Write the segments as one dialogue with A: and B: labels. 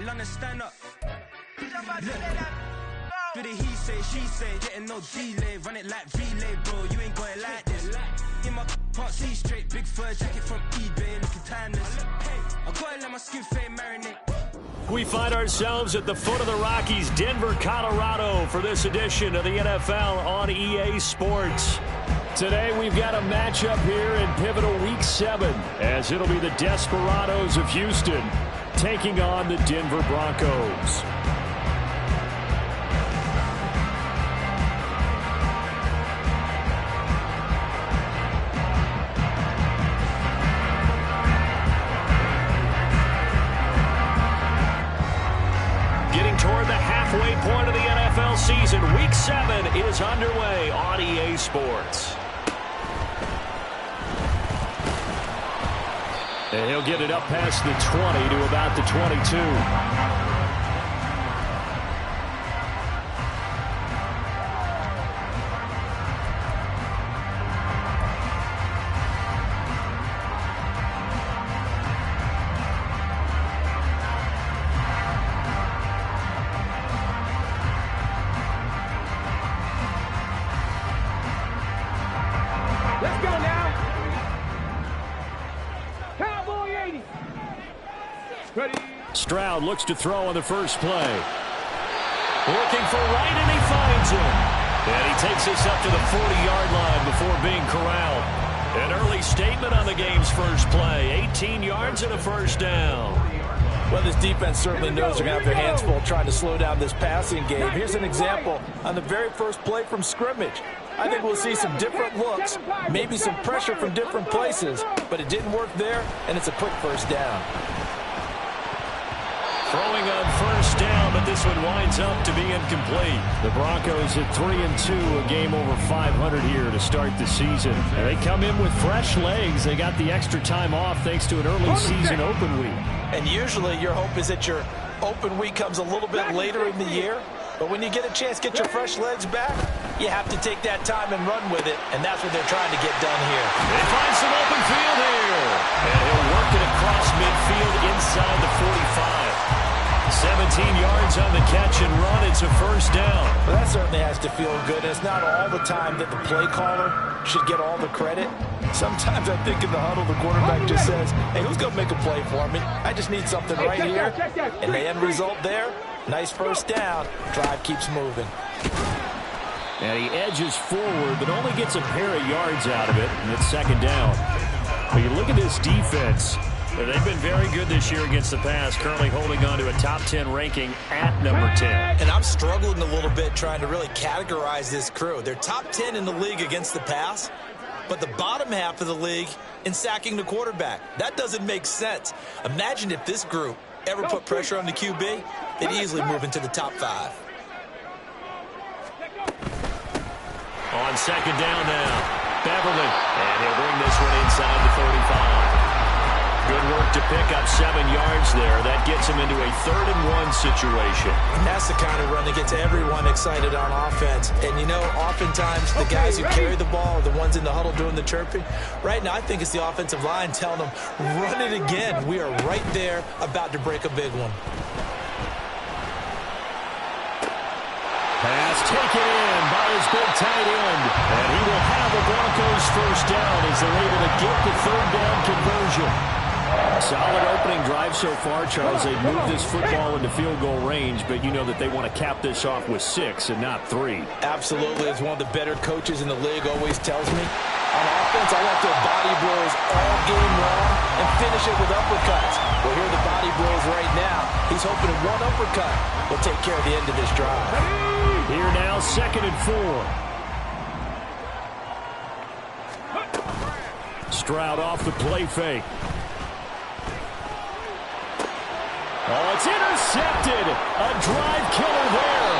A: London, stand up. Do the he say, she say, getting no delay, run it like relay, bro. You ain't got it like this. In my can't see straight, big fur jacket from eBay, looking timeless. I gotta let my skin fade marinate.
B: We find ourselves at the foot of the Rockies, Denver, Colorado, for this edition of the NFL on EA Sports. Today we've got a matchup here in pivotal Week 7, as it'll be the Desperados of Houston taking on the Denver Broncos. Toward the halfway point of the NFL season, Week 7 is underway on EA Sports. And he'll get it up past the 20 to about the 22.
C: Let's go now. Cowboy 80. Ready.
B: Stroud looks to throw on the first play. Looking for right, and he finds him. And he takes us up to the 40-yard line before being corralled. An early statement on the game's first play. 18 yards and a first down.
D: Well, this defense certainly knows they're going to have their hands full trying to slow down this passing game. Here's an example on the very first play from scrimmage. I think we'll see some different looks, maybe some pressure from different places, but it didn't work there, and it's a quick first down.
B: Throwing on first down, but this one winds up to be incomplete. The Broncos at 3-2, a game over 500 here to start the season. And they come in with fresh legs. They got the extra time off thanks to an early season open week.
D: And usually your hope is that your open week comes a little bit later in the year. But when you get a chance to get your fresh legs back, you have to take that time and run with it, and that's what they're trying to get done here.
B: They find some open field here. And he'll work it across midfield inside the 45. 17 yards on the catch and run. It's a first down.
D: Well, that certainly has to feel good. And it's not all the time that the play caller should get all the credit. Sometimes I think in the huddle, the quarterback just says, hey, who's going to make a play for me? I just need something right here. And the end result there, nice first down. Drive keeps moving.
B: And he edges forward, but only gets a pair of yards out of it, and it's second down. But you look at this defense. They've been very good this year against the pass, currently holding on to a top 10 ranking at number 10.
D: And I'm struggling a little bit trying to really categorize this crew. They're top 10 in the league against the pass, but the bottom half of the league in sacking the quarterback. That doesn't make sense. Imagine if this group ever put pressure on the QB, they'd easily move into the top 5.
B: On second down now, Beverly, and he'll bring this one inside the 45. Good work to pick up 7 yards there. That gets him into a 3rd-and-1 situation.
D: And that's the kind of run that gets everyone excited on offense. And, you know, oftentimes the guys who carry the ball are the ones in the huddle doing the chirping. Right now, I think it's the offensive line telling them, run it again. We are right there about to break a big one.
B: Pass taken in by his big tight end. And he will have the Broncos first down as they're able to get the 3rd down conversion. Solid opening drive so far, Charles. They've moved this football into field goal range, but you know that they want to cap this off with 6 and not 3.
D: Absolutely. As one of the better coaches in the league always tells me, on offense, I want their body blows all game long and finish it with uppercuts. Well, here are the body blows right now. He's hoping that one uppercut will take care of the end of this drive.
B: Here now, 2nd and 4. Stroud off the play fake. Oh, it's intercepted. A drive killer there.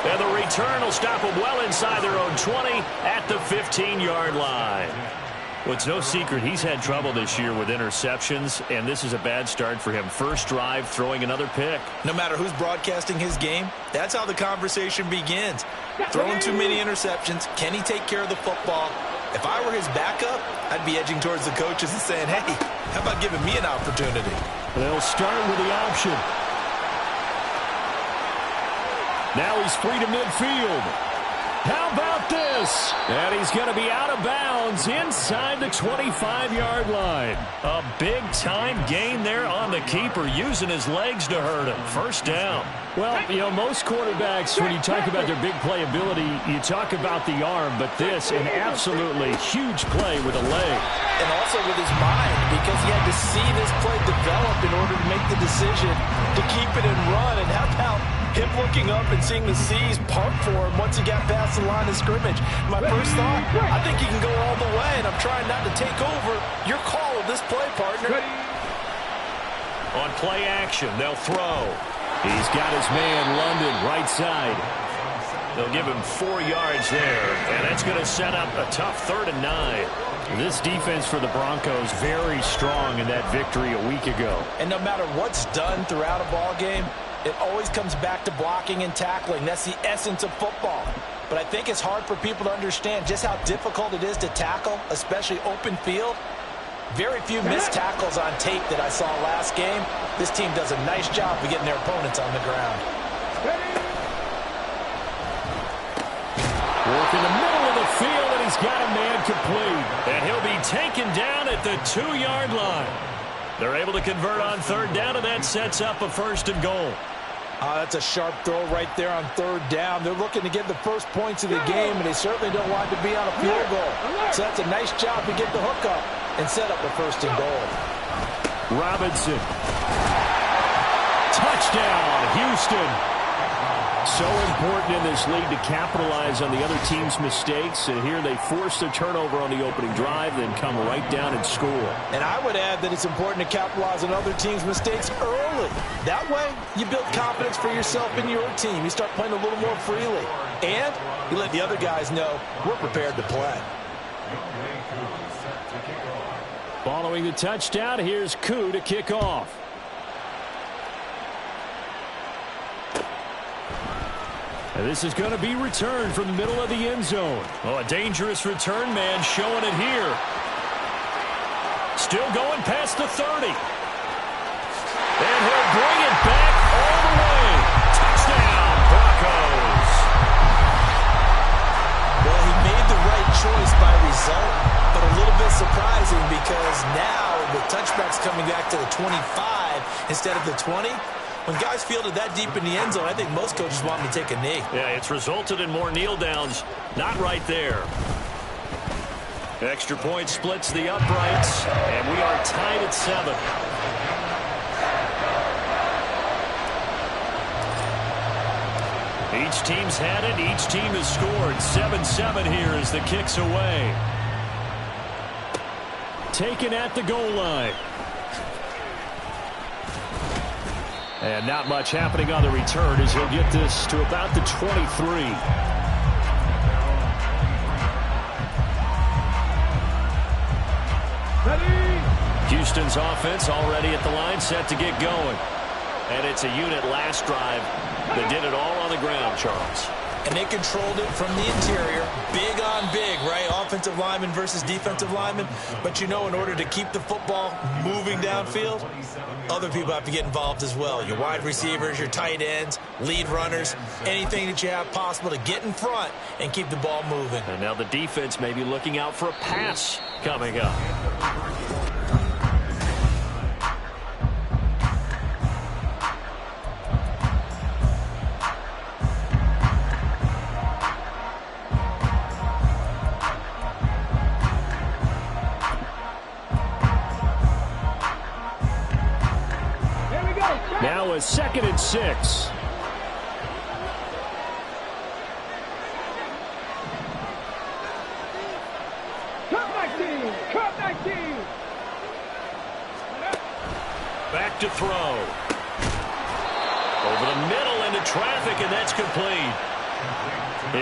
B: And the return will stop them well inside their own 20 at the 15-yard line. Well, it's no secret he's had trouble this year with interceptions, and this is a bad start for him. First drive, throwing another pick.
D: No matter who's broadcasting his game, that's how the conversation begins. Throwing too many interceptions, can he take care of the football? If I were his backup, I'd be edging towards the coaches and saying, hey, how about giving me an opportunity?
B: They'll start with the option. Now he's free to midfield. How about this? And he's going to be out of bounds inside the 25-yard line. A big-time gain there on the keeper, using his legs to hurt him. First down. Well, you know, most quarterbacks, when you talk about their big playability, you talk about the arm, but this, an absolutely huge play with a leg.
D: And also with his mind, because he had to see this play develop in order to make the decision to keep it and run. And how about him looking up and seeing the C's park for him once he got past the line of scrimmage? My first thought, I think he can go all the way, and I'm trying not to take over your call of this play, partner.
B: On play action, they'll throw. He's got his man, London, right side. They'll give him 4 yards there, and that's going to set up a tough 3rd and 9. This defense for the Broncos very strong in that victory a week ago.
D: And no matter what's done throughout a ball game, it always comes back to blocking and tackling. That's the essence of football. But I think it's hard for people to understand just how difficult it is to tackle, especially open field. Very few missed tackles on tape that I saw last game. This team does a nice job of getting their opponents on the ground.
B: Work in the middle of the field, and he's got a man complete. And he'll be taken down at the 2-yard line. They're able to convert on 3rd down, and that sets up a 1st and goal.
D: That's a sharp throw right there on 3rd down. They're looking to get the first points of the game, and they certainly don't want to be on a field goal. So that's a nice job to get the hook up and set up the 1st and goal.
B: Robinson. Touchdown, Houston. So important in this league to capitalize on the other team's mistakes. And here they force the turnover on the opening drive, then come right down and score. And
D: I would add that it's important to capitalize on other teams' mistakes early. That way, you build confidence for yourself and your team. You start playing a little more freely. And you let the other guys know we're prepared to play.
B: Following the touchdown, here's Koo to kick off. And this is going to be returned from the middle of the end zone. Oh, a dangerous return man showing it here. Still going past the 30. And he'll bring it back all the way. Touchdown, Broncos.
D: Well, he made the right choice by result, but a little bit surprising because now the touchback's coming back to the 25 instead of the 20. When guys fielded that deep in the end zone, I think most coaches want them to take a knee.
B: Yeah, it's resulted in more kneel downs. Not right there. Extra point splits the uprights, and we are tied at 7. Each team's had it. Each team has scored. 7-7 here as the kick's away. Taken at the goal line. And not much happening on the return as he'll get this to about the 23. Houston's offense already at the line, set to get going. And it's a unit last drive that did it all on the ground, Charles.
D: And they controlled it from the interior. Big on big, right? Offensive lineman versus defensive lineman. But you know, in order to keep the football moving downfield, other people have to get involved as well. Your wide receivers, your tight ends, lead runners, anything that you have possible to get in front and keep the ball moving.
B: And now the defense may be looking out for a pass coming up. Now a 2nd and 6. Back to throw. Over the middle into traffic, and that's complete.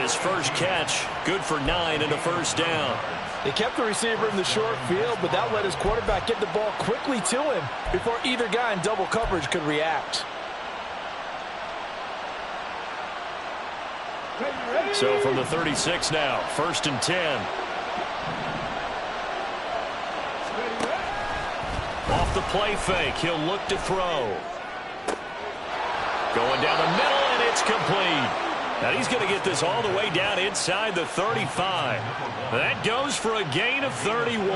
B: His first catch, good for 9 and a 1st down.
D: They kept the receiver in the short field, but that let his quarterback get the ball quickly to him before either guy in double coverage could react.
B: So from the 36 now, 1st and 10. Off the play fake, he'll look to throw. Going down the middle, and it's complete. And he's going to get this all the way down inside the 35. That goes for a gain of 31.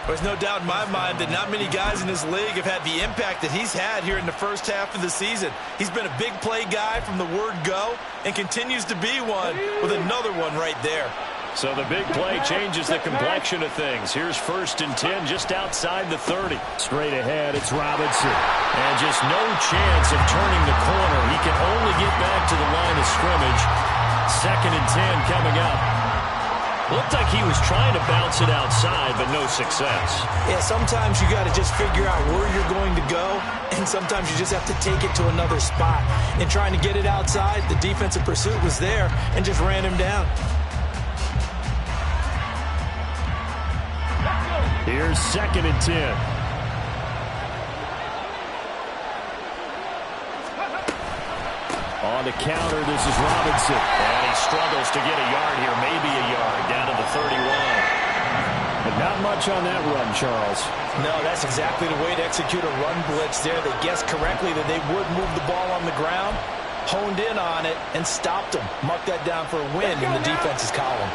D: There's no doubt in my mind that not many guys in this league have had the impact that he's had here in the first half of the season. He's been a big play guy from the word go and continues to be one with another one right there.
B: So the big play changes the complexion of things. Here's 1st and 10 just outside the 30. Straight ahead, it's Robinson. And just no chance of turning the corner. He can only get back to the line of scrimmage. 2nd and 10 coming up. Looked like he was trying to bounce it outside, but no success.
D: Yeah, sometimes you got to just figure out where you're going to go, and sometimes you just have to take it to another spot. In trying to get it outside, the defensive pursuit was there and just ran him down.
B: Here's 2nd and 10. On the counter, this is Robinson. And he struggles to get a yard here, maybe a yard, down to the 31. But not much on that run, Charles.
D: No, that's exactly the way to execute a run blitz there. They guessed correctly that they would move the ball on the ground, honed in on it, and stopped them. Mark that down for a win in the defense's column.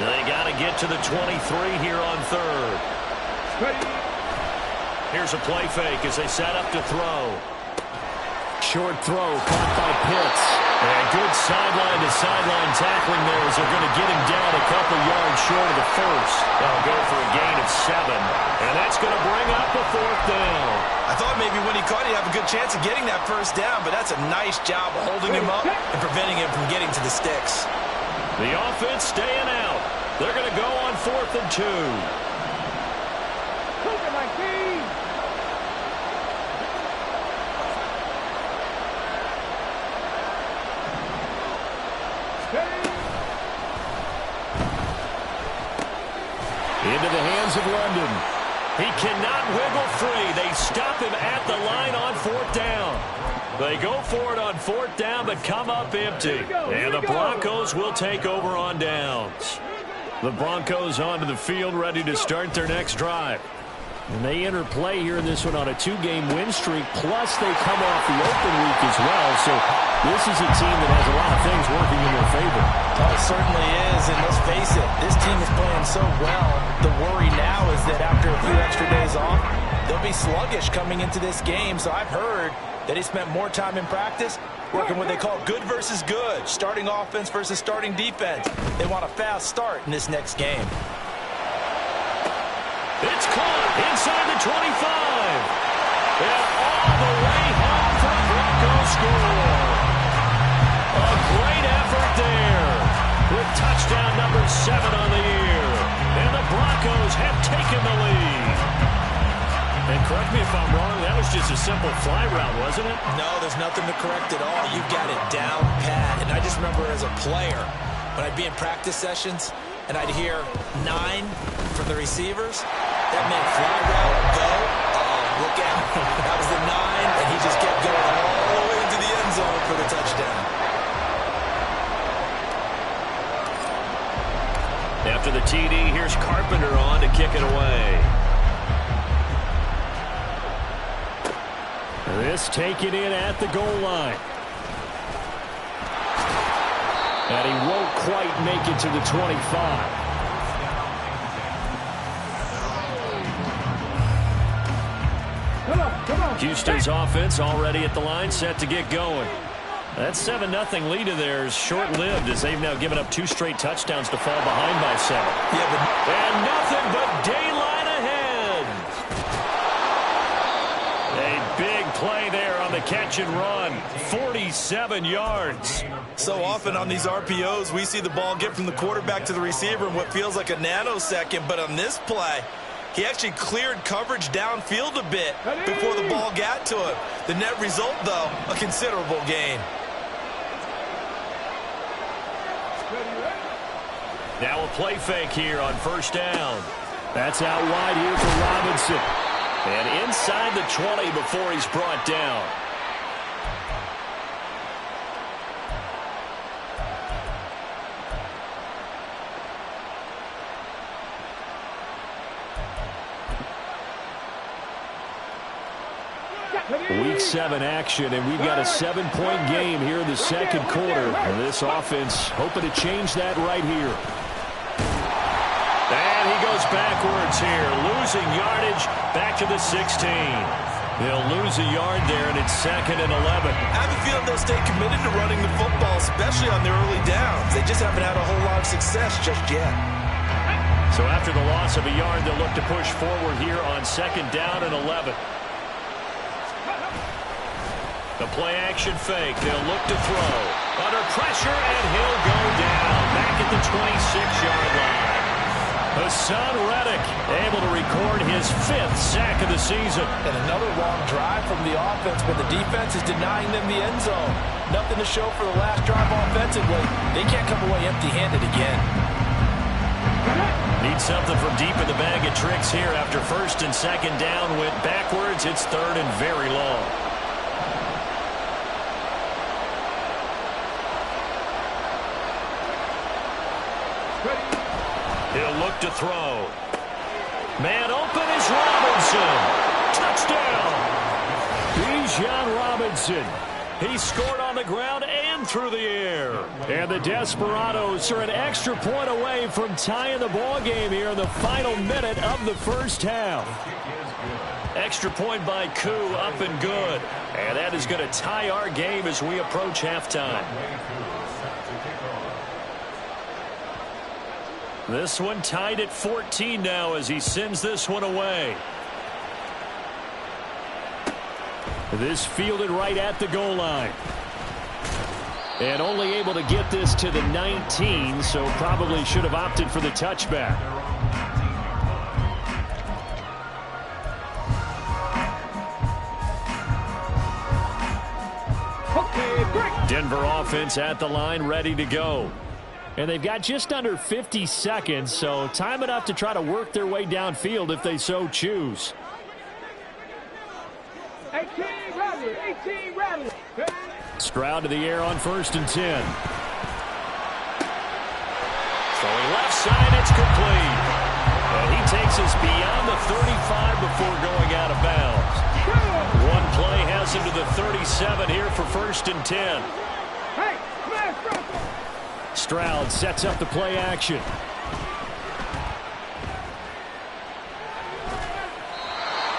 B: They got to get to the 23 here on 3rd. Here's a play fake as they set up to throw. Short throw caught by Pitts. And good sideline-to-sideline tackling there as they're going to get him down a couple yards short of the 1st. They'll go for a gain of 7. And that's going to bring up a 4th down.
D: I thought maybe when he caught it, he'd have a good chance of getting that 1st down, but that's a nice job of holding him up and preventing him from getting to the sticks.
B: The offense staying out. They're going to go on 4th and 2. Into the hands of London. He cannot wiggle free. They stop him at the line on 4th down. They go for it on 4th down, but come up empty. And the Broncos will take over on downs. The Broncos onto the field, ready to start their next drive. And they enter play here in this one on a 2-game win streak, plus they come off the open week as well. So this is a team that has a lot of things working in their favor.
D: Oh, it certainly is, and let's face it, this team is playing so well. The worry now is that after a few extra days off, they'll be sluggish coming into this game. So I've heard that he spent more time in practice working what they call good versus good, starting offense versus starting defense. They want a fast start in this next game.
B: It's caught inside the 25. And all the way home for the Broncos score. A great effort there with touchdown number 7 on the year. And the Broncos have taken the lead. And correct me if I'm wrong, that was just a simple fly route, wasn't it?
D: No, there's nothing to correct at all. You got it down pat. And I just remember as a player, when I'd be in practice sessions and I'd hear 9 from the receivers, that meant fly route, go, look out. That was the 9, and he just kept going all the way into the end zone for the touchdown.
B: After the TD, here's Carpenter on to kick it away. This taken in at the goal line. And he won't quite make it to the 25. Houston's offense already at the line, set to get going. That 7-0 lead of theirs short-lived as they've now given up 2 straight touchdowns to fall behind by 7. And nothing but daylight ahead. A big play there on the catch and run. 47 yards.
D: So often on these RPOs, we see the ball get from the quarterback to the receiver in what feels like a nanosecond. But on this play, he actually cleared coverage downfield a bit before the ball got to him. The net result, though, a considerable gain.
B: Now a play fake here on 1st down. That's out wide here for Robinson. And inside the 20 before he's brought down. Week 6-7 action, and we've got a 7-point game here in the second quarter. And this offense hoping to change that right here. And he goes backwards here, losing yardage back to the 16. They'll lose a yard there, and it's 2nd and 11.
D: I have a feeling they'll stay committed to running the football, especially on their early downs. They just haven't had a whole lot of success just yet.
B: So after the loss of a yard, they'll look to push forward here on 2nd down and 11. The play-action fake. They'll look to throw. Under pressure, and he'll go down back at the 26-yard line. Hassan Reddick able to record his 5th sack of the season.
D: And another long drive from the offense, but the defense is denying them the end zone. Nothing to show for the last drive offensively. They can't come away empty-handed again.
B: Need something from deep in the bag of tricks here after 1st and 2nd down. Went backwards. It's 3rd and very long. He'll look to throw. Man open is Robinson. Touchdown. Bijan Robinson. He scored on the ground and through the air. And the Desperados are an extra point away from tying the ball game here in the final minute of the first half. Extra point by Koo, up and good. And that is going to tie our game as we approach halftime. This one tied at 14 now as he sends this one away. This fielded right at the goal line. And only able to get this to the 19, so probably should have opted for the touchback. Denver offense at the line, ready to go. And they've got just under 50 seconds, so time enough to try to work their way downfield if they so choose.
C: 18 rally.
B: Stroud to the air on 1st and 10. Throwing left side, it's complete. And he takes us beyond the 35 before going out of bounds. One play has him to the 37 here for 1st and 10. Stroud sets up the play action.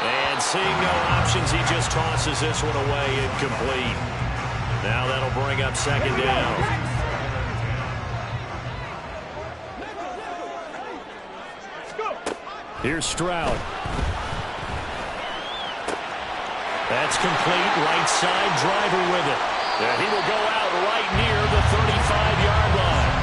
B: And seeing no options, he just tosses this one away, incomplete. Now that'll bring up 2nd down. Here's Stroud. That's complete. Right side, driver with it. And he will go out right near the 35-yard line.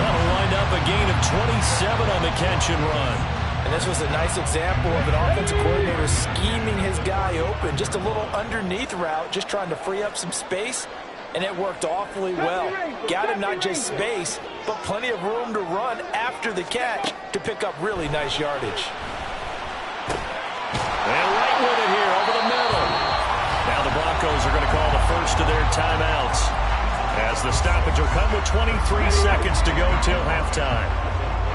B: That'll wind up a gain of 27 on the catch and run.
D: And this was a nice example of an offensive coordinator scheming his guy open. Just a little underneath route, just trying to free up some space. And it worked awfully well. Got him not just space, but plenty of room to run after the catch to pick up really nice yardage.
B: And right with it here over the middle. Now the Broncos are going to call the first of their timeouts as the stoppage will come with 23 seconds to go till halftime.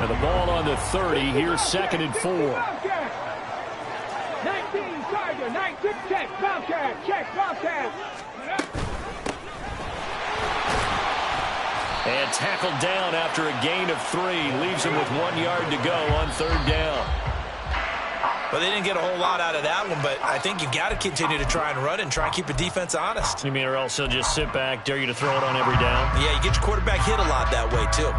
B: And the ball on the 30. Here's 2nd and 4.
C: 19 Tiger, 19 check, Bobcat.
B: And tackled down after a gain of 3. Leaves him with 1 yard to go on 3rd down.
D: Well, they didn't get a whole lot out of that one, but I think you've got to continue to try and run and try and keep the defense honest.
B: You mean or else he'll just sit back, dare you to throw it on every down?
D: Yeah, you get your quarterback hit a lot that way, too.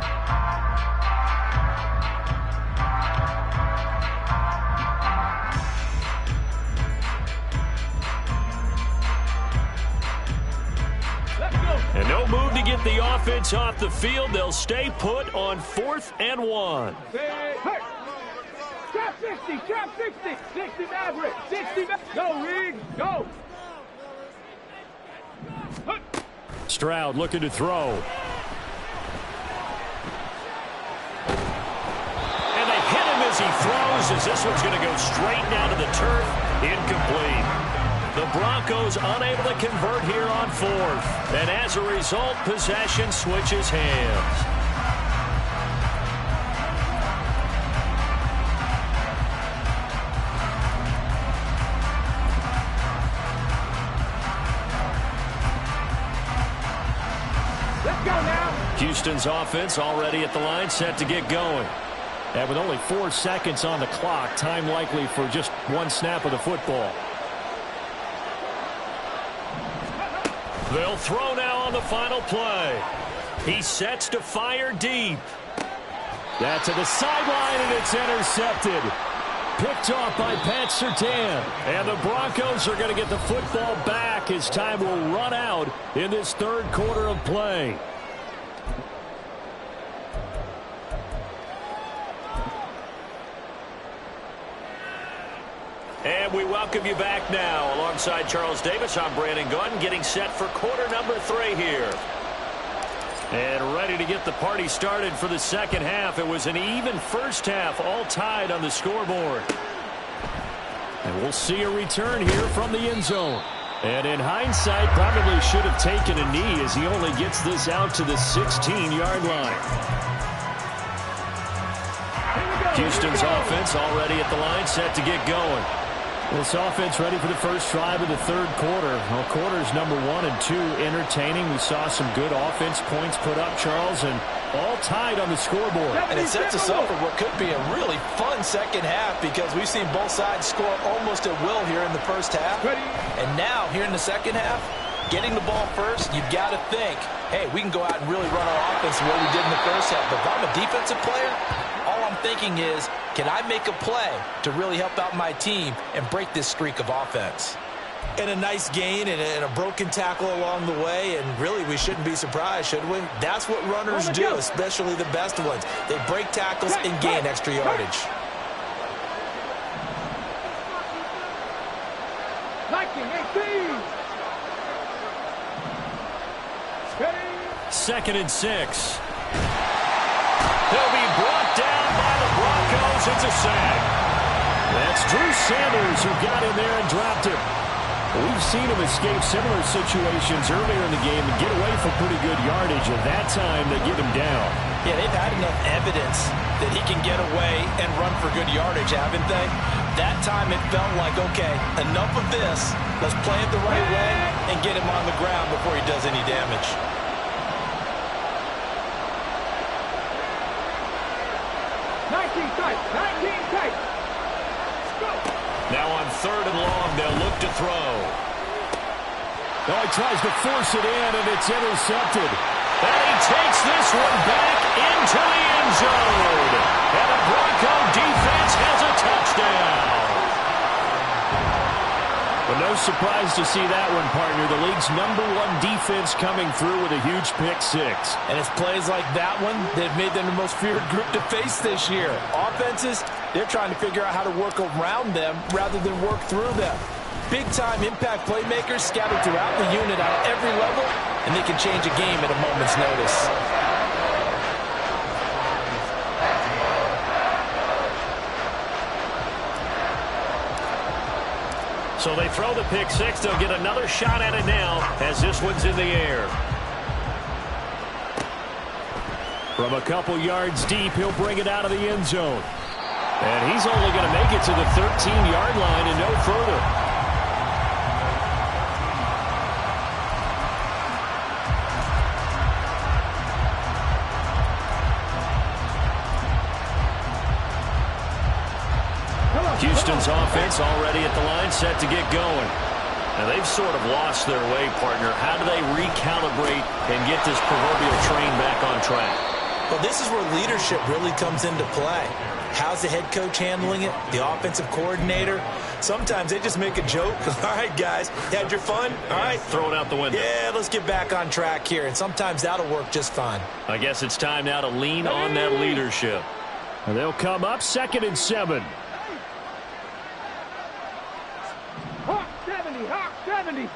B: And no move to get the offense off the field. They'll stay put on 4th and 1.
C: Trap 60, 60 Maverick, 60 Maverick. Go, Riggs, go.
B: Stroud looking to throw. And they hit him as he throws, as this one's going to go straight down to the turf. Incomplete. The Broncos unable to convert here on 4th. And as a result, possession switches hands.
C: Let's go now.
B: Houston's offense already at the line, set to get going. And with only 4 seconds on the clock, time likely for just one snap of the football. They'll throw now on the final play. He sets to fire deep. That's to the sideline, and it's intercepted. Picked off by Pat Surtain. And the Broncos are going to get the football back as time will run out in this third quarter of play. And we welcome you back now. Alongside Charles Davis, I'm Brandon Gaudin, getting set for quarter number 3 here. And ready to get the party started for the second half. It was an even first half, all tied on the scoreboard. And we'll see a return here from the end zone. And in hindsight, probably should have taken a knee as he only gets this out to the 16-yard line. Houston's offense already at the line, set to get going. This offense ready for the first drive of the third quarter. Well, quarters number 1 and 2 entertaining. We saw some good offense points put up, Charles, and all tied on the scoreboard.
D: And it sets us up for what could be a really fun second half because we've seen both sides score almost at will here in the first half. And now, here in the second half, getting the ball first, you've got to think, hey, we can go out and really run our offense the way we did in the first half. But if I'm a defensive player, all I'm thinking is, can I make a play to really help out my team and break this streak of offense? And a nice gain and a broken tackle along the way, and really we shouldn't be surprised, should we? That's what runners do, especially the best ones. They break tackles and gain extra yardage.
C: 19-18.
B: 2nd and 6. He'll be brought down by the Broncos. It's a sack. That's Drew Sanders who got in there and dropped him. We've seen him escape similar situations earlier in the game and get away for pretty good yardage. At that time, they get him down.
D: Yeah, they've had enough evidence that he can get away and run for good yardage, haven't they? That time it felt like, okay, enough of this. Let's play it the right way and get him on the ground before he does any damage.
B: Now on 3rd and long, they'll look to throw. Oh, he tries to force it in, and it's intercepted. And he takes this one back into the end zone. And the Bronco defense has a touchdown. But no surprise to see that one, partner. The league's #1 defense coming through with a huge pick 6.
D: And it's plays like that one that have made them the most feared group to face this year. Offenses, they're trying to figure out how to work around them rather than work through them. Big-time impact playmakers scattered throughout the unit at every level, and they can change a game at a moment's notice.
B: So they throw the pick 6. They'll get another shot at it now as this one's in the air. From a couple yards deep, he'll bring it out of the end zone. And he's only going to make it to the 13-yard line and no further. Houston's offense already at the line, set to get going. Now they've sort of lost their way, partner. How do they recalibrate and get this proverbial train back on track?
D: Well, this is where leadership really comes into play. How's the head coach handling it? The offensive coordinator? Sometimes they just make a joke. All right, guys, had your fun? All right.
B: Throw it out the window.
D: Yeah, let's get back on track here. And sometimes that'll work just fine.
B: I guess it's time now to lean on that leadership. And they'll come up 2nd and 7.
C: Hawk 70, Hawk 70.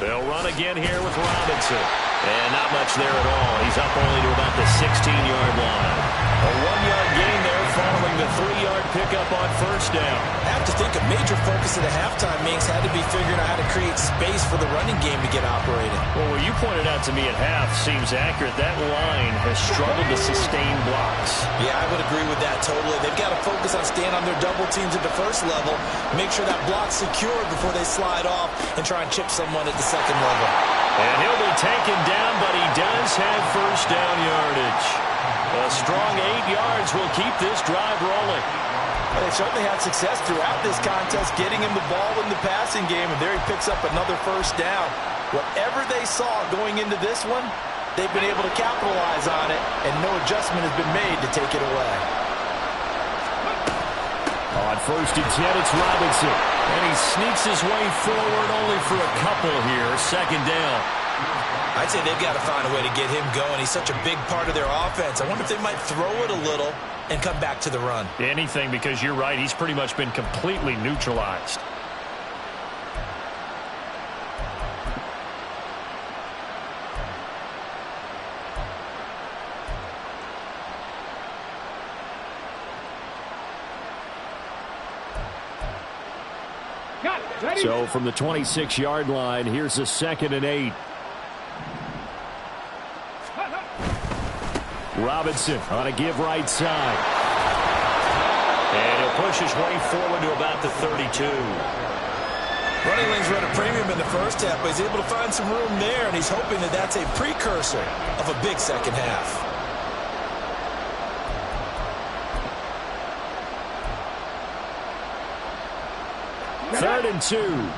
B: They'll run again here with Robinson. And not much there at all. He's up only to about the 16-yard line.
D: A 1-yard gain there following
B: following the 3-yard pickup on first down.
D: I have to think a major focus of the halftime Minks had to be figuring out how to create space for the running game to get operating.
B: Well, what you pointed out to me at half seems accurate. That line has struggled to sustain blocks.
D: Yeah, I would agree with that totally. They've got to focus on staying on their double teams at the first level, make sure that block's secure before they slide off and try and chip someone at the second level.
B: And he'll be taken down, but he does have first down yardage. A strong 8 yards will keep this drive rolling.
D: They certainly had success throughout this contest, getting him the ball in the passing game, and there he picks up another first down. Whatever they saw going into this one, they've been able to capitalize on it, and no adjustment has been made to take it away.
B: On first and 10, it's Robinson. And he sneaks his way forward only for a couple here. Second down.
D: I'd say they've got to find a way to get him going. He's such a big part of their offense. I wonder if they might throw it a little and come back to the run.
B: Anything, because you're right. He's pretty much been completely neutralized. So from the 26-yard line, here's a 2nd and 8. Robinson on a give right side. And he'll push his way forward to about the 32.
D: Running lanes run a premium in the first half, but he's able to find some room there, and he's hoping that that's a precursor of a big second half.
B: Third and 2.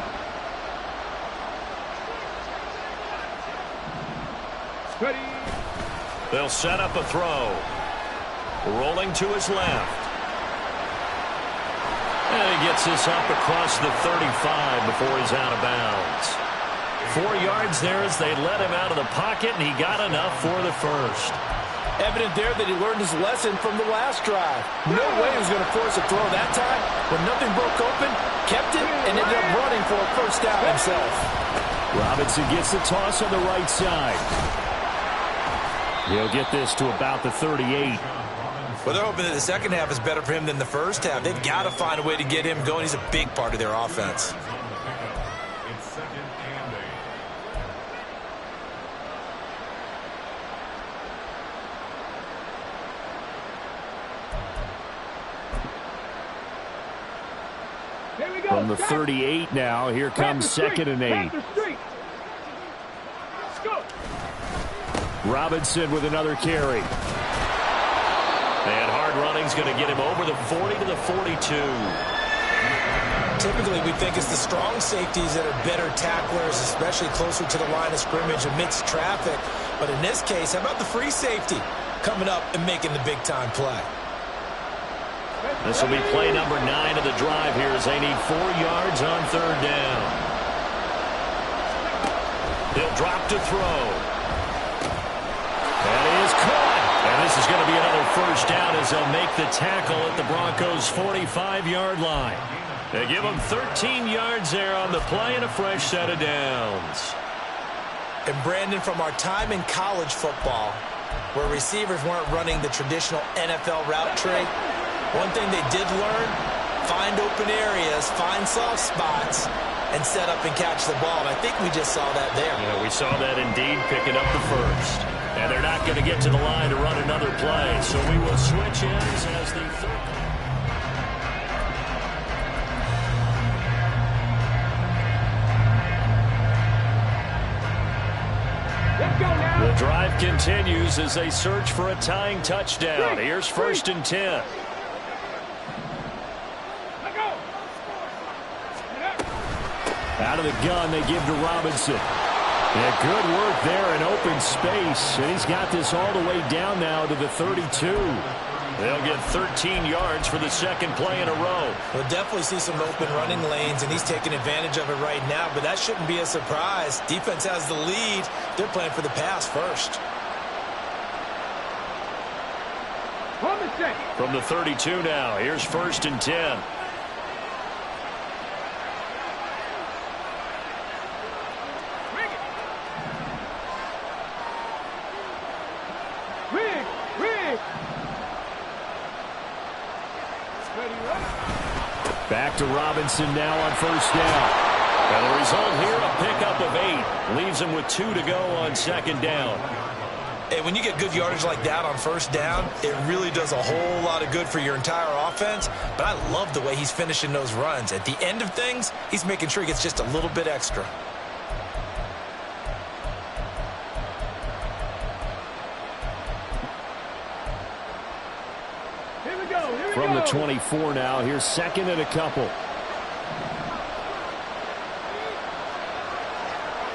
B: They'll set up a throw. Rolling to his left. And he gets this up across the 35 before he's out of bounds. 4 yards there as they let him out of the pocket, and he got enough for the first.
D: Evident there that he learned his lesson from the last drive. No way he was going to force a throw that time. When nothing broke open, kept it, and ended up running for a first down himself.
B: Robinson gets the toss on the right side. He'll get this to about the 38.
D: Well, they're hoping that the second half is better for him than the first half. They've got to find a way to get him going. He's a big part of their offense.
B: From the 38 now, here comes 2nd and 8. Robinson with another carry. And hard running's going to get him over the 40 to the 42.
D: Typically, we think it's the strong safeties that are better tacklers, especially closer to the line of scrimmage amidst traffic. But in this case, how about the free safety coming up and making the big-time play?
B: This will be play number 9 of the drive here as they need 4 yards on third down. He'll drop to throw. That is caught. And this is going to be another first down as they'll make the tackle at the Broncos' 45-yard line. They give them 13 yards there on the play and a fresh set of downs.
D: And Brandon, from our time in college football, where receivers weren't running the traditional NFL route tree, one thing they did learn, find open areas, find soft spots, and set up and catch the ball. And I think we just saw that there.
B: You know, we saw that indeed, picking up the first. And they're not going to get to the line to run another play, so we will switch ends as the third. The drive continues as they search for a tying touchdown. Here's 1st and 10. Out of the gun, they give to Robinson. Yeah, good work there in open space. And he's got this all the way down now to the 32. They'll get 13 yards for the second play in a row.
D: We'll definitely see some open running lanes, and he's taking advantage of it right now, but that shouldn't be a surprise. Defense has the lead. They're playing for the pass first.
B: From the 32 now, here's 1st and 10. Back to Robinson now on first down. And the result here, a pickup of 8. Leaves him with 2 to go on second down.
D: Hey, when you get good yardage like that on first down, it really does a whole lot of good for your entire offense. But I love the way he's finishing those runs. At the end of things, he's making sure he gets just a little bit extra.
B: From the 24 now, here's second and a couple.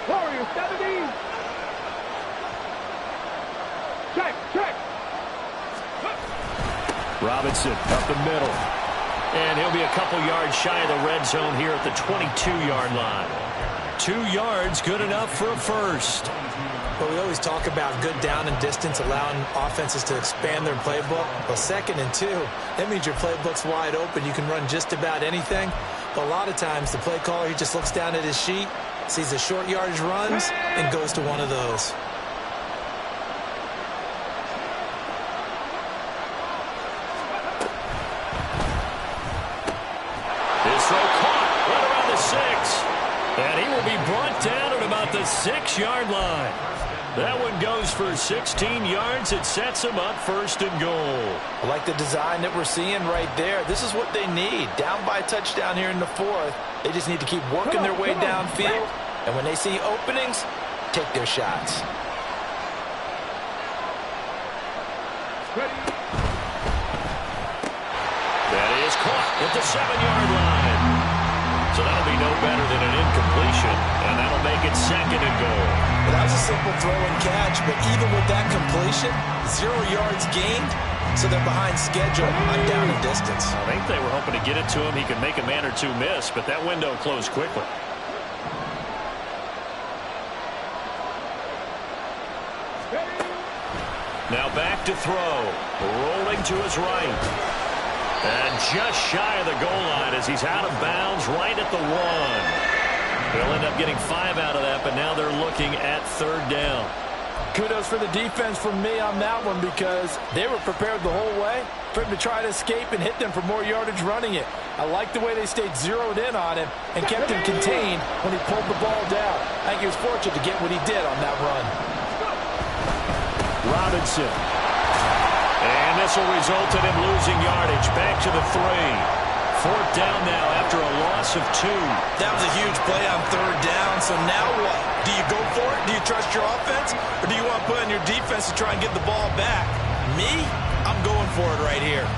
C: Warriors 70. Check.
B: Robinson up the middle. And he'll be a couple yards shy of the red zone here at the 22-yard line. 2 yards, good enough for a first.
D: Well, we always talk about good down and distance, allowing offenses to expand their playbook. Well, 2nd and 2, that means your playbook's wide open. You can run just about anything. But a lot of times, the play caller, he just looks down at his sheet, sees the short yardage runs, and goes to one of those.
B: This throw caught right around the 6. And he will be brought down at about the 6-yard line. That one goes for 16 yards. It sets him up first and goal.
D: I like the design that we're seeing right there. This is what they need. Down by a touchdown here in the 4th. They just need to keep working their way downfield. And when they see openings, take their shots.
B: That is caught at the 7-yard line. So that'll be no better than an incompletion. And that'll make it second and goal.
D: Well, that was a simple throw and catch, but even with that completion, 0 yards gained, so they're behind schedule on down and distance.
B: I think they were hoping to get it to him. He could make a man or two miss, but that window closed quickly. Now back to throw. Rolling to his right. And just shy of the goal line as he's out of bounds right at the 1. They'll end up getting 5 out of that, but now they're looking at 3rd down.
E: Kudos for the defense from me on that one because they were prepared the whole way for him to try to escape and hit them for more yardage running it. I like the way they stayed zeroed in on him and kept him contained when he pulled the ball down. I think he was fortunate to get what he did on that run.
B: Robinson. And this will result in him losing yardage. Back to the 3. 4th down now after a loss of 2.
D: That was a huge play on 3rd down, so now what? Do you go for it? Do you trust your offense? Or do you want to put on your defense to try and get the ball back? Me? I'm going for it right here.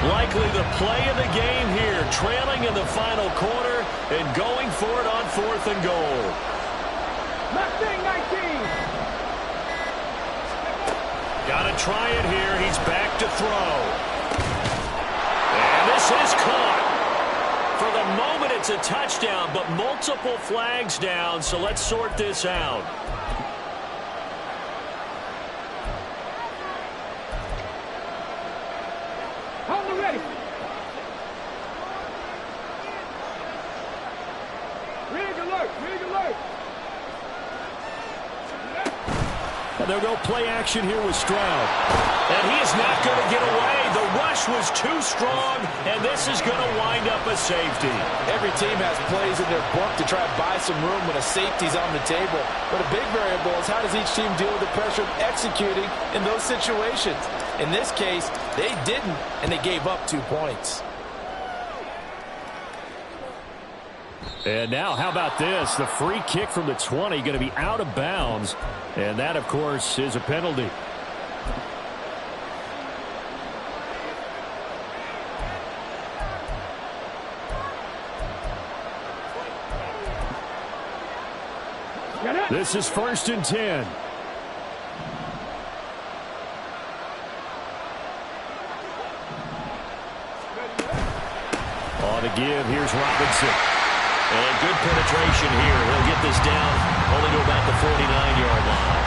B: Likely the play of the game here, trailing in the final quarter and going for it on 4th and goal.
C: Mustang 19.
B: Got to try it here. He's back to throw. And this is caught. For the moment, it's a touchdown, but multiple flags down, so let's sort this out.
C: Ready. Rig alert.
B: And they'll go play action here with Stroud. And he is not going to get away. The rush was too strong, and this is going to wind up a safety.
E: Every team has plays in their book to try to buy some room when a safety's on the table. But a big variable is how does each team deal with the pressure of executing in those situations. In this case, they didn't, and they gave up 2 points.
B: And now, how about this? The free kick from the 20 going to be out of bounds. And that, of course, is a penalty. This is 1st and 10. On the give, here's Robinson. And good penetration here. He'll get this down only to about the 49-yard line.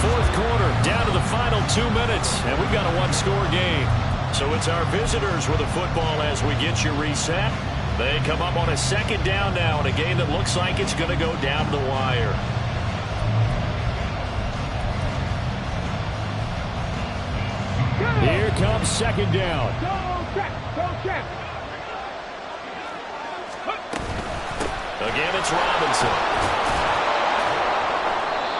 B: Fourth quarter, down to the final 2 minutes, and we've got a one-score game. So it's our visitors with the football as we get you reset. They come up on a second down now in a game that looks like it's going to go down the wire. Here comes second down.
C: Go check.
B: Again, it's Robinson.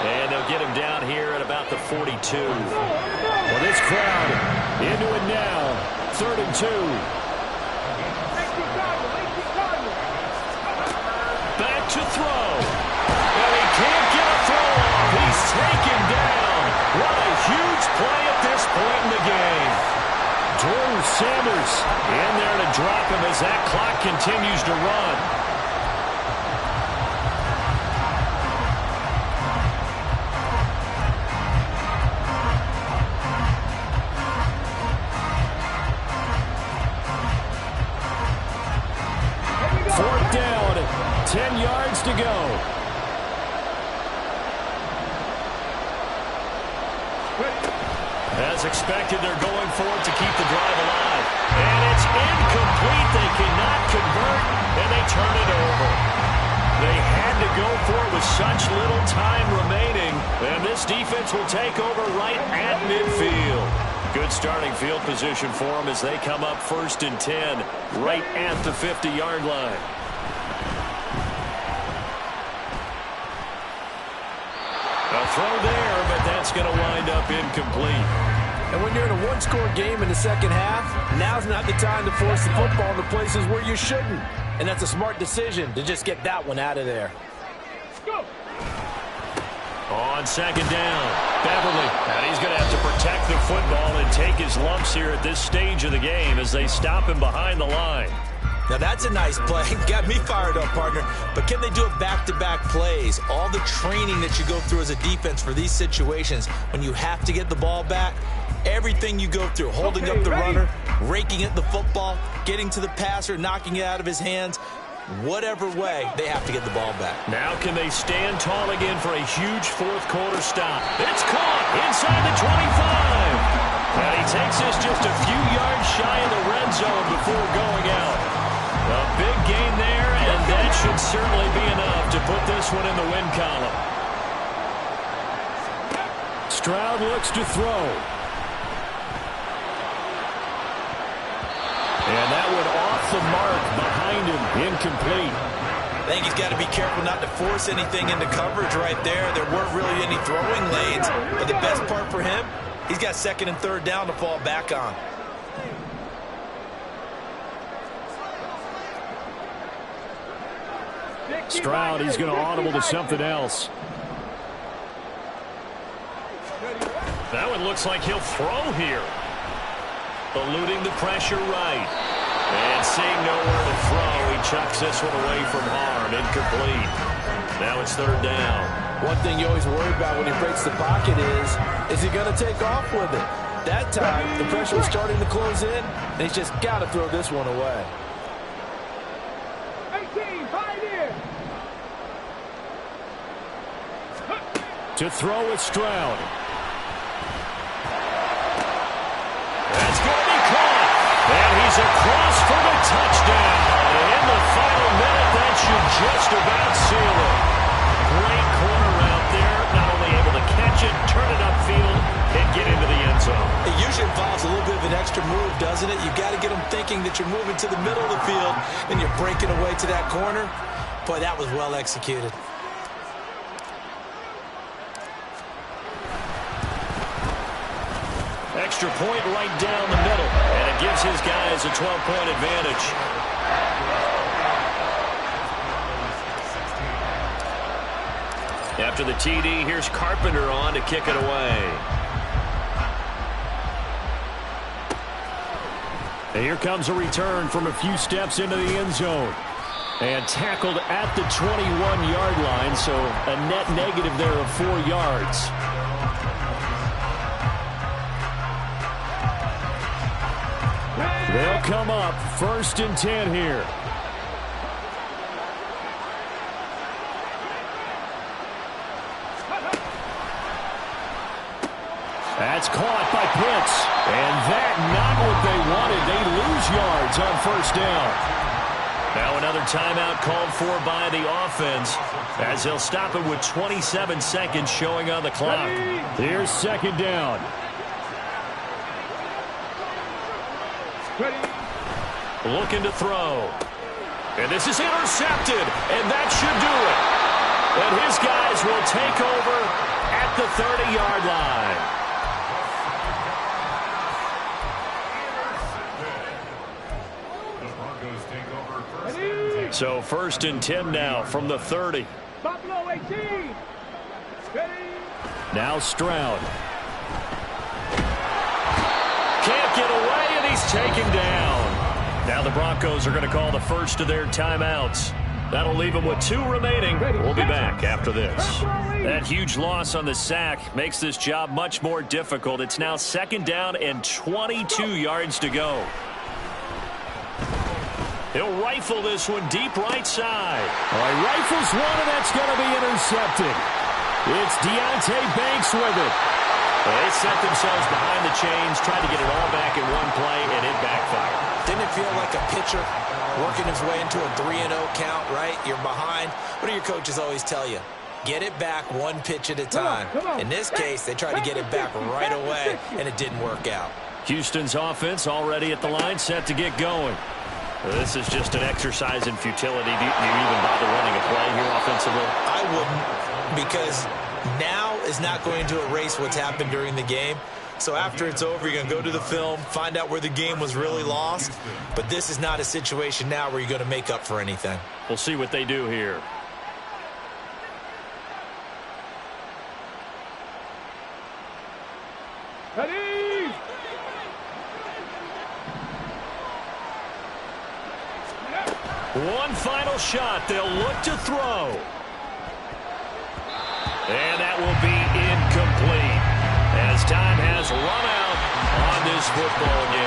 B: And they'll get him down here at about the 42. Well, this crowd into it now. 3rd and 2. Back to throw. And he can't get a throw off. He's taken down. What a huge play at this point in the game. Drew Sanders in there to drop him as that clock continues to run. Fourth down, 10 yards to go. As expected, they're going for it to keep the drive alive. And it's incomplete. They cannot convert, and they turn it over. They had to go for it with such little time remaining, and this defense will take over right at midfield. Good starting field position for them as they come up 1st and 10, right at the 50-yard line. A throw there, but that's going to wind up incomplete.
E: And when you're in a one-score game in the second half, now's not the time to force the football into places where you shouldn't. And that's a smart decision to just get that one out of there.
B: On second down, Beverly. And he's going to have to protect the football and take his lumps here at this stage of the game as they stop him behind the line.
D: Now that's a nice play. Got me fired up, partner. But can they do it back-to-back plays? All the training that you go through as a defense for these situations, when you have to get the ball back, everything you go through, holding up the runner, raking at the football, getting to the passer, knocking it out of his hands, whatever way, they have to get the ball back.
B: Now can they stand tall again for a huge fourth quarter stop? It's caught inside the 25. And he takes this just a few yards shy of the red zone before going out. A big gain there, and that should certainly be enough to put this one in the win column. Stroud looks to throw. And that one off the mark behind him, incomplete.
D: I think he's got to be careful not to force anything into coverage right there. There weren't really any throwing lanes, but the best part for him, he's got 2nd and 3rd down to fall back on.
B: Stroud, he's going to audible to something else. That one looks like he'll throw here. Eluding the pressure right. And seeing nowhere to throw, he chucks this one away from harm. Incomplete. Now it's 3rd down.
E: One thing you always worry about when he breaks the pocket is he going to take off with it? That time, the pressure was starting to close in, and he's just got to throw this one away.
C: 18, 5 in.
B: To throw with Stroud. That's going to be caught. And he's across for the touchdown. And in the final minute, that should just about seal it. Great corner out there. Not only able to catch it, turn it upfield, and get into the end zone.
D: It usually involves a little bit of an extra move, doesn't it? You've got to get them thinking that you're moving to the middle of the field and you're breaking away to that corner. Boy, that was well executed.
B: Extra point right down the middle, and it gives his guys a 12-point advantage. After the TD, here's Carpenter on to kick it away. And here comes a return from a few steps into the end zone. And tackled at the 21-yard line, so a net negative there of 4 yards. They'll come up 1st and 10 here. That's caught by Pitts. And that not what they wanted. They lose yards on 1st down. Now another timeout called for by the offense as they'll stop it with 27 seconds showing on the clock. Here's 2nd down. Looking to throw. And this is intercepted. And that should do it. And his guys will take over at the 30-yard line. So 1st and 10 now from the 30.
C: Buffalo 18.
B: Now Stroud. Can't get away, and he's taken down. Now the Broncos are going to call the first of their timeouts. That'll leave them with 2 remaining. We'll be back after this. That huge loss on the sack makes this job much more difficult. It's now 2nd down and 22 yards to go. He'll rifle this one deep right side.
F: All right, rifles one, and that's going to be intercepted. It's Deontay Banks with it.
B: They set themselves behind the chains, tried to get it all back in one play, and it backfired.
D: Didn't it feel like a pitcher working his way into a 3-0 count, right? You're behind. What do your coaches always tell you? Get it back 1 pitch at a time. In this case, they tried to get it back right away, and it didn't work out.
B: Houston's offense already at the line, set to get going. This is just an exercise in futility. Do you even bother running a play here offensively?
D: I wouldn't, because now is not going to erase what's happened during the game. So after it's over, you're going to go to the film, find out where the game was really lost. But this is not a situation now where you're going to make up for anything.
B: We'll see what they do here.
C: Ready?
B: One final shot. They'll look to throw. And that will be incomplete as time has run out on this football game.